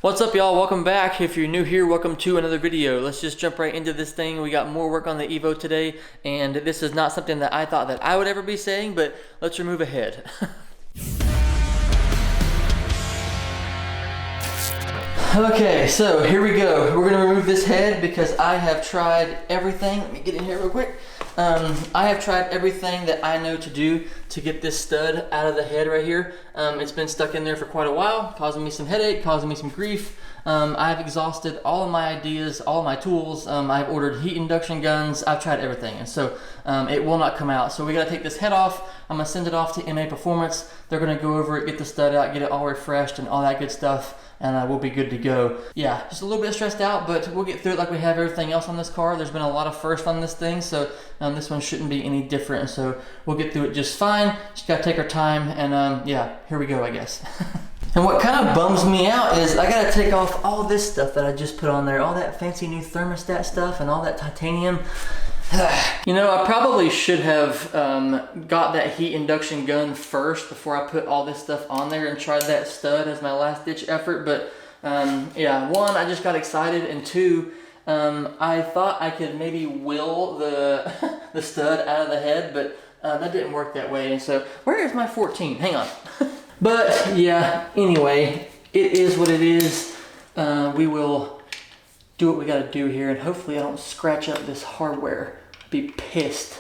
What's up, y'all? Welcome back. If you're new here, welcome to another video. Let's just jump right into this thing. We got more work on the Evo today, and this is not something that I thought that I would ever be saying, but let's remove a head. Okay, so here we go. We're gonna remove this head because I have tried everything. Let me get in here real quick. I have tried everything that I know to do to get this stud out of the head right here. It's been stuck in there for quite a while, causing me some headache, causing me some grief. I've exhausted all of my ideas, all of my tools. I've ordered heat induction guns. I've tried everything, and so it will not come out. So we gotta take this head off. I'm gonna send it off to MA Performance. They're gonna go over it, get the stud out, get it all refreshed and all that good stuff, and we'll be good to go. Yeah, just a little bit stressed out, but we'll get through it like we have everything else on this car. There's been a lot of firsts on this thing, so this one shouldn't be any different. So we'll get through it just fine. Just gotta take our time, and yeah, here we go, I guess. And what kind of bums me out is I gotta take off all this stuff that I just put on there, all that fancy new thermostat stuff and all that titanium. You know, I probably should have got that heat induction gun first before I put all this stuff on there and tried that stud as my last ditch effort. But yeah, one, I just got excited, and two, I thought I could maybe will the the stud out of the head, but that didn't work that way. And so, where is my 14? Hang on. But yeah, anyway, it is what it is. We will do what we gotta do here, and hopefully I don't scratch up this hardware. I'd be pissed.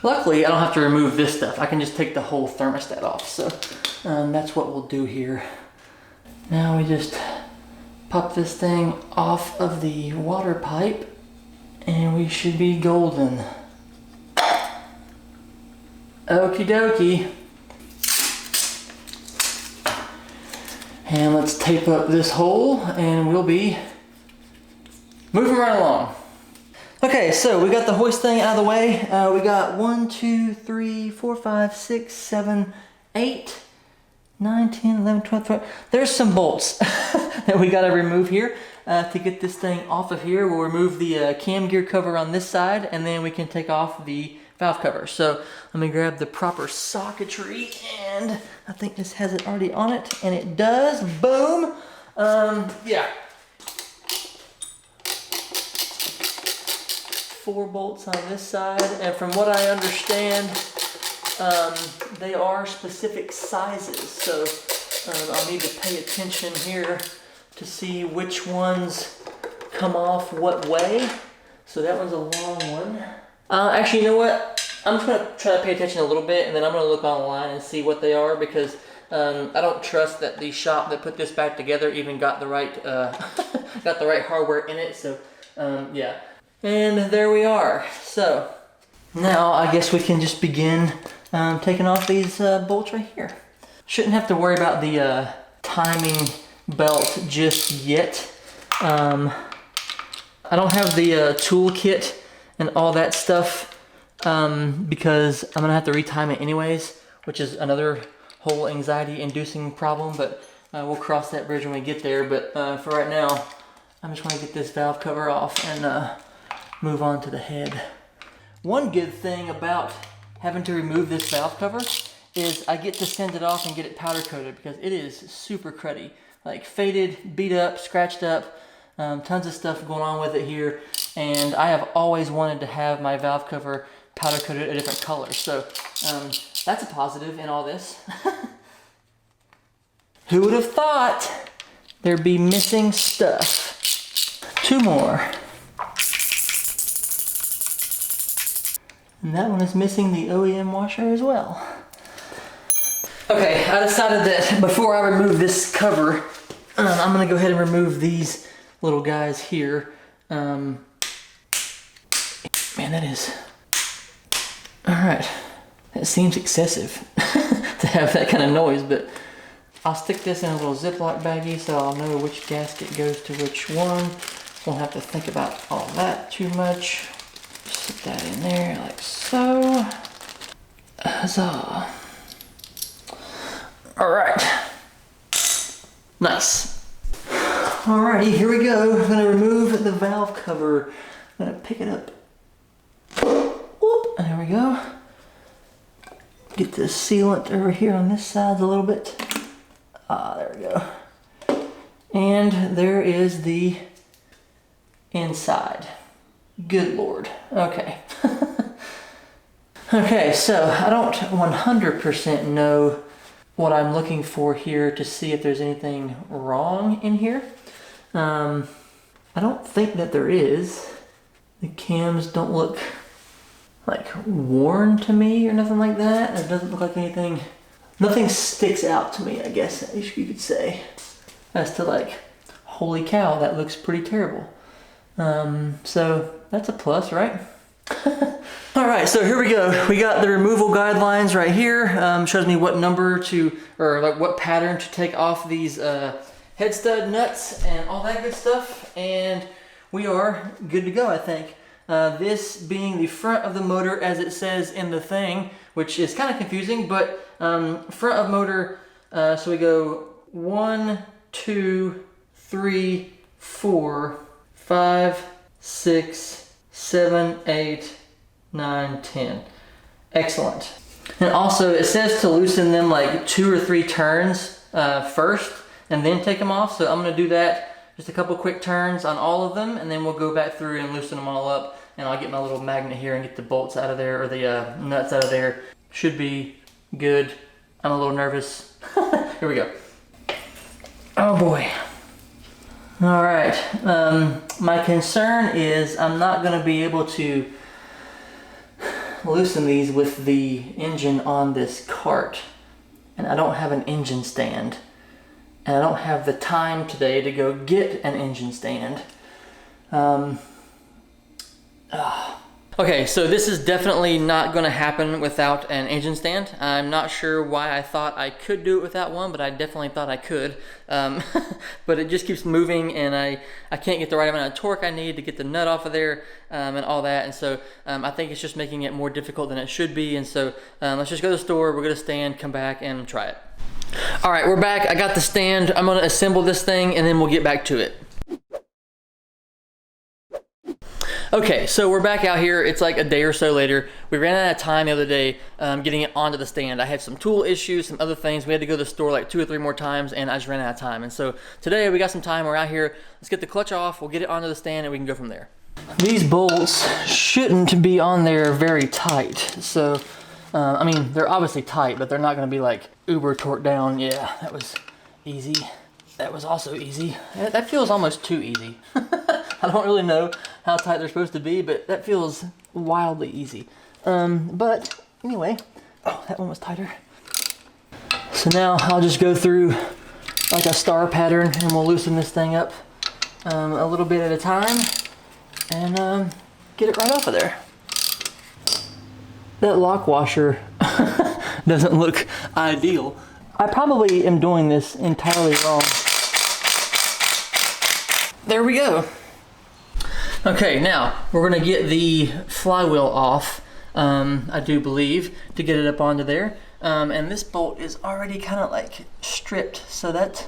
Luckily, I don't have to remove this stuff. I can just take the whole thermostat off. So that's what we'll do here. Now we just pop this thing off of the water pipe, and we should be golden. Okie dokie. And let's tape up this hole, and we'll be moving right along. Okay, so we got the hoist thing out of the way. We got 1, 2, 3, 4, 5, 6, 7, 8, 9, 10, 11, 12, 13. There's some bolts that we gotta remove here to get this thing off of here. We'll remove the cam gear cover on this side, and then we can take off the valve cover. So let me grab the proper socketry, and I think this has it already on it, and it does. Boom. Yeah. 4 bolts on this side, and from what I understand, they are specific sizes. So I'll need to pay attention here to see which ones come off what way. So that one's a long one. Actually, you know what? I'm just gonna try to pay attention a little bit, and then I'm gonna look online and see what they are, because I don't trust that the shop that put this back together even got the right got the right hardware in it. So yeah, and there we are. So now I guess we can just begin taking off these bolts right here. Shouldn't have to worry about the timing belt just yet. I don't have the tool kit and all that stuff because I'm gonna have to retime it anyways, which is another whole anxiety inducing problem, but we'll cross that bridge when we get there. But for right now, I'm just gonna get this valve cover off and move on to the head. One good thing about having to remove this valve cover is I get to send it off and get it powder coated, because it is super cruddy, like faded, beat up, scratched up. Tons of stuff going on with it here, and I have always wanted to have my valve cover powder coated a different color, so that's a positive in all this. Who would have thought there'd be missing stuff? 2 more. And that one is missing the OEM washer as well. Okay, I decided that before I remove this cover, I'm gonna go ahead and remove these little guys here. Man, that is... Alright, that seems excessive to have that kind of noise, but I'll stick this in a little Ziploc baggie so I'll know which gasket goes to which one. Won't have to think about all that too much. Just slip that in there like so. Huzzah. Alright. Nice. Alrighty, here we go. I'm gonna remove the valve cover. I'm gonna pick it up. Whoop, there we go. Get the sealant over here on this side a little bit. Ah, there we go. And there is the inside. Good Lord. Okay. Okay, so I don't 100% know what I'm looking for here to see if there's anything wrong in here. I don't think that there is. The cams don't look like worn to me or nothing like that. It doesn't look like anything, nothing sticks out to me, I guess you could say. As to like, holy cow, that looks pretty terrible. So that's a plus, right? All right, so here we go. We got the removal guidelines right here. Shows me what number to, or like what pattern to take off these head stud nuts and all that good stuff. And we are good to go, I think. This being the front of the motor as it says in the thing, which is kind of confusing, but front of motor, so we go 1, 2, 3, 4, 5, 6, 7, 8, 9, 10. Excellent. And also it says to loosen them like 2 or 3 turns first and then take them off. So I'm gonna do that, just a couple quick turns on all of them, and then we'll go back through and loosen them all up, and I'll get my little magnet here and get the bolts out of there, or the nuts out of there. Should be good. I'm a little nervous. Here we go. Oh boy. All right, my concern is I'm not gonna be able to loosen these with the engine on this cart, and I don't have an engine stand, and I don't have the time today to go get an engine stand. Okay, so this is definitely not going to happen without an engine stand. I'm not sure why I thought I could do it without one, but I definitely thought I could. But it just keeps moving, and I can't get the right amount of torque I need to get the nut off of there and all that. And so I think it's just making it more difficult than it should be. And so let's just go to the store, we're going to stand, come back, and try it. All right, we're back. I got the stand. I'm going to assemble this thing, and then we'll get back to it. Okay, so we're back out here. It's like a day or so later. We ran out of time the other day getting it onto the stand. I had some tool issues, some other things. We had to go to the store like 2 or 3 more times, and I just ran out of time. And so today we got some time. We're out here. Let's get the clutch off. We'll get it onto the stand, and we can go from there. These bolts shouldn't be on there very tight. So, I mean, they're obviously tight, but they're not going to be like uber torqued down. Yeah, that was easy. That was also easy. That feels almost too easy. I don't really know how tight they're supposed to be, but that feels wildly easy. But anyway, oh, that one was tighter. So now I'll just go through like a star pattern, and we'll loosen this thing up a little bit at a time, and get it right off of there. That lock washer doesn't look ideal. I probably am doing this entirely wrong. There we go. Okay, now we're gonna get the flywheel off, I do believe, to get it up onto there. And this bolt is already kind of like stripped, so that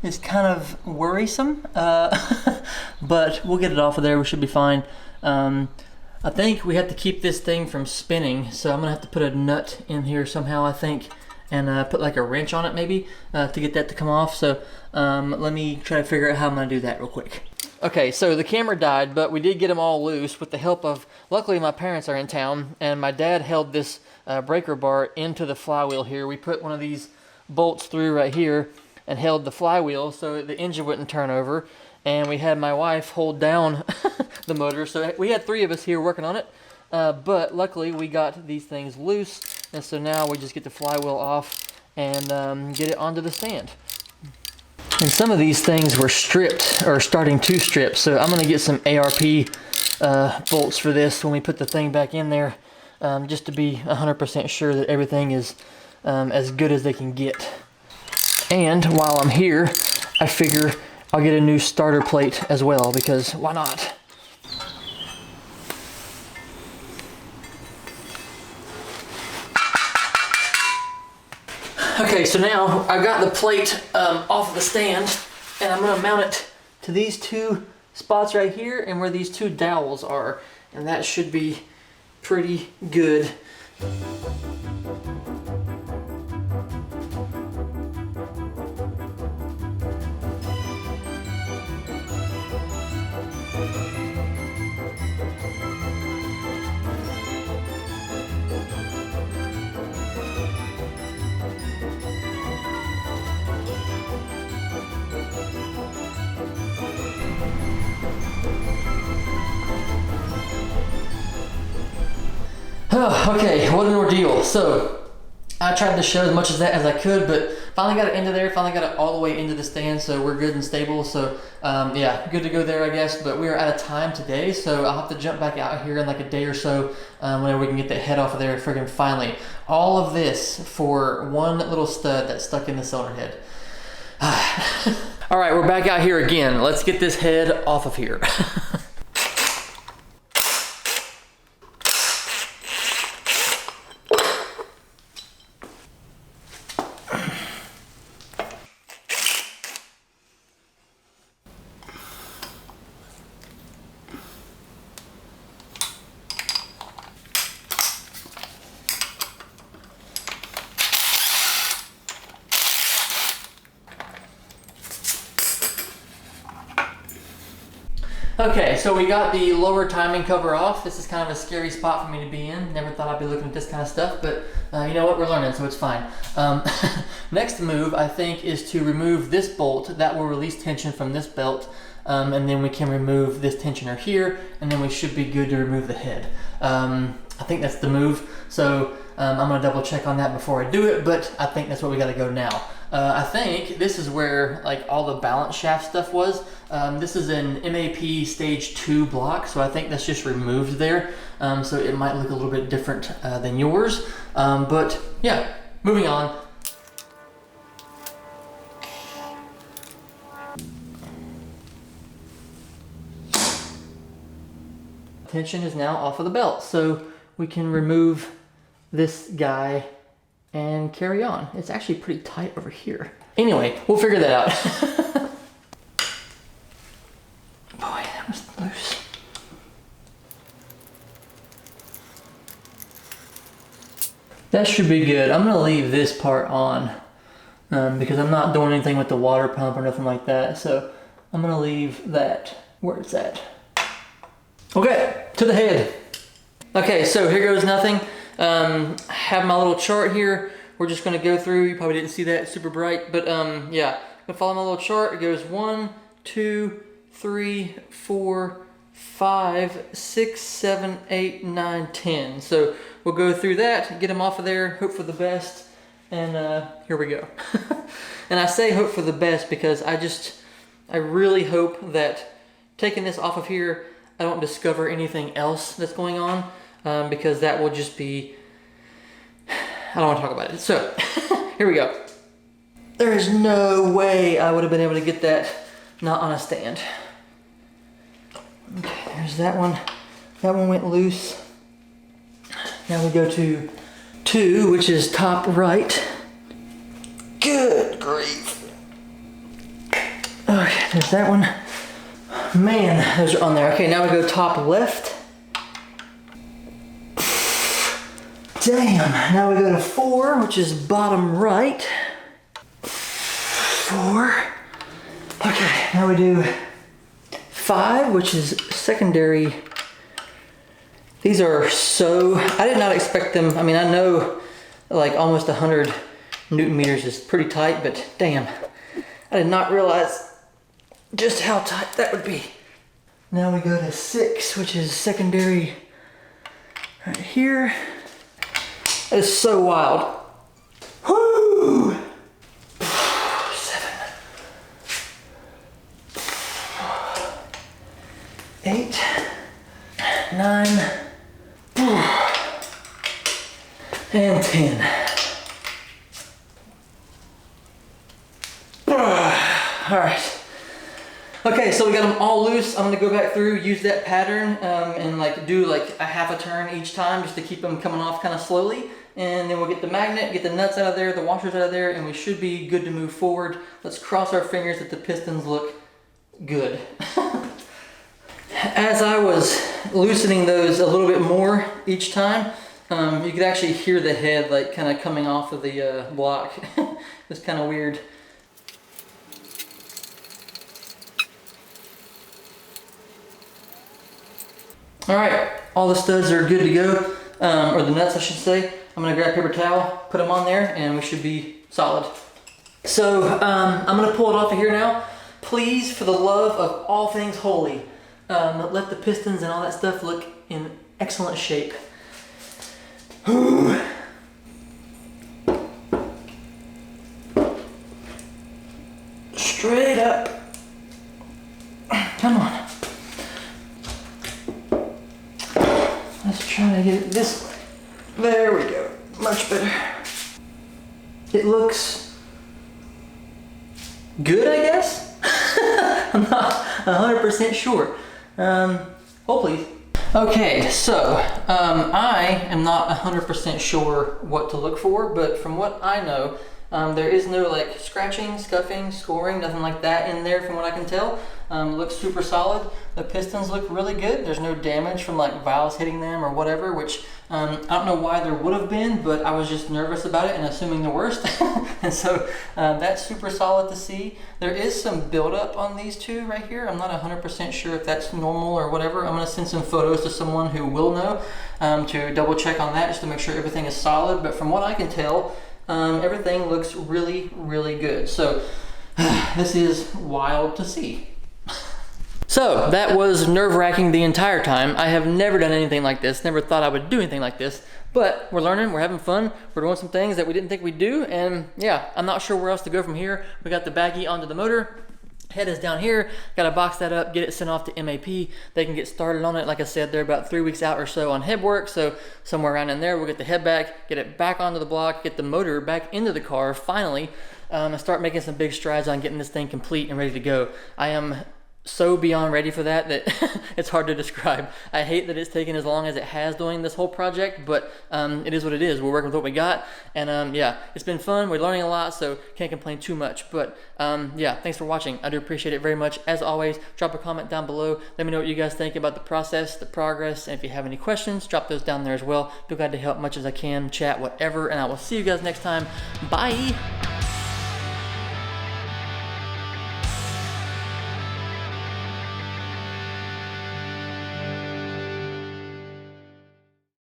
is kind of worrisome. But we'll get it off of there, we should be fine. I think we have to keep this thing from spinning, so I'm gonna have to put a nut in here somehow, I think, and put like a wrench on it maybe to get that to come off. So let me try to figure out how I'm gonna do that real quick. Okay, so the camera died, but we did get them all loose with the help of, luckily my parents are in town, and my dad held this breaker bar into the flywheel here. We put one of these bolts through right here and held the flywheel so the engine wouldn't turn over, and we had my wife hold down the motor. So we had 3 of us here working on it, but luckily we got these things loose, and so now we just get the flywheel off and get it onto the stand. And some of these things were stripped, or starting to strip, so I'm gonna get some ARP bolts for this when we put the thing back in there, just to be 100% sure that everything is as good as they can get. And while I'm here, I figure I'll get a new starter plate as well, because why not? Okay, so now I've got the plate off of the stand, and I'm gonna mount it to these 2 spots right here and where these 2 dowels are, and that should be pretty good. Okay, what an ordeal. So I tried to show as much as I could, but finally got it into there, finally got it all the way into the stand, so we're good and stable. So yeah, good to go there, I guess, but we are out of time today, so I'll have to jump back out here in like a day or so whenever we can get the head off of there friggin' finally. All of this for one little stud that's stuck in the cylinder head. All right, we're back out here again. Let's get this head off of here. Okay, so we got the lower timing cover off. This is kind of a scary spot for me to be in. Never thought I'd be looking at this kind of stuff, but you know what, we're learning, so it's fine. Next move, I think, is to remove this bolt. That will release tension from this belt, and then we can remove this tensioner here, and then we should be good to remove the head. I think that's the move, so I'm gonna double check on that before I do it, but I think that's what we gotta go now. I think this is where like all the balance shaft stuff was. This is an MAP stage 2 block, so I think that's just removed there. So it might look a little bit different than yours. But yeah, moving on. Tension is now off of the belt, so we can remove this guy and carry on. It's actually pretty tight over here. Anyway, we'll figure that out. Boy, that was loose. That should be good. I'm gonna leave this part on because I'm not doing anything with the water pump or nothing like that. So I'm gonna leave that where it's at. Okay, to the head. Okay, so here goes nothing. Have my little chart here. We're just gonna go through. You probably didn't see that, it's super bright, but yeah, I'm gonna follow my little chart. It goes 1, 2, 3, 4, 5, 6, 7, 8, 9, 10. So we'll go through that, get them off of there, hope for the best, and here we go. And I say hope for the best because I really hope that taking this off of here, I don't discover anything else that's going on, because that will just be, I don't want to talk about it. So here we go. There is no way I would have been able to get that not on a stand. Okay, there's that one. That one went loose. Now we go to 2, which is top right. Good grief. Okay, there's that one. Man, those are on there. Okay, now we go top left. Damn, now we go to 4, which is bottom right. 4. Okay, now we do 5, which is secondary. These are so, I did not expect them. I mean, I know like almost 100 Newton meters is pretty tight, but damn, I did not realize just how tight that would be. Now we go to 6, which is secondary right here. That is so wild. Woo! 7, 8, 9, and 10. All right. Okay, so we got them all loose. I'm gonna go back through, use that pattern, and like do like a half a turn each time just to keep them coming off kind of slowly. And then we'll get the magnet, get the nuts out of there, the washers out of there, and we should be good to move forward. Let's cross our fingers that the pistons look good. As I was loosening those a little bit more each time, you could actually hear the head like kind of coming off of the block. It's kind of weird. All right, all the studs are good to go, or the nuts I should say. I'm gonna grab a paper towel, put them on there, and we should be solid. So I'm gonna pull it off of here now. please, for the love of all things holy, let the pistons and all that stuff look in excellent shape. Straight up. Come on. Let's try to get it this way. There we go. Much better. It looks good, I guess? I'm not 100% sure. Hold please. Okay, so I am not 100% sure what to look for, but from what I know, there is no like scratching, scuffing, scoring, nothing like that in there from what I can tell. Looks super solid. The pistons look really good. There's no damage from like valves hitting them or whatever, which I don't know why there would have been, but I was just nervous about it and assuming the worst. And so that's super solid to see. There is some buildup on these two right here. I'm not 100% sure if that's normal or whatever. I'm gonna send some photos to someone who will know to double check on that just to make sure everything is solid. But from what I can tell, everything looks really, really good. So this is wild to see. So that was nerve-wracking the entire time. I have never done anything like this, never thought I would do anything like this, but we're learning, we're having fun, we're doing some things that we didn't think we'd do, and yeah, I'm not sure where else to go from here. We got the baggie onto the motor. Head is down here, gotta box that up, get it sent off to MAP. They can get started on it. Like I said, they're about 3 weeks out or so on head work, so somewhere around in there, we'll get the head back, get it back onto the block, get the motor back into the car finally, and start making some big strides on getting this thing complete and ready to go. I am so beyond ready for that it's hard to describe. I hate that it's taken as long as it has doing this whole project, but it is what it is. We're working with what we got, and yeah, it's been fun. We're learning a lot, so can't complain too much. But yeah, thanks for watching. I do appreciate it very much. As always, drop a comment down below. Let me know what you guys think about the process, the progress, and if you have any questions, drop those down there as well. Be glad to help much as I can, chat, whatever, and I will see you guys next time. Bye.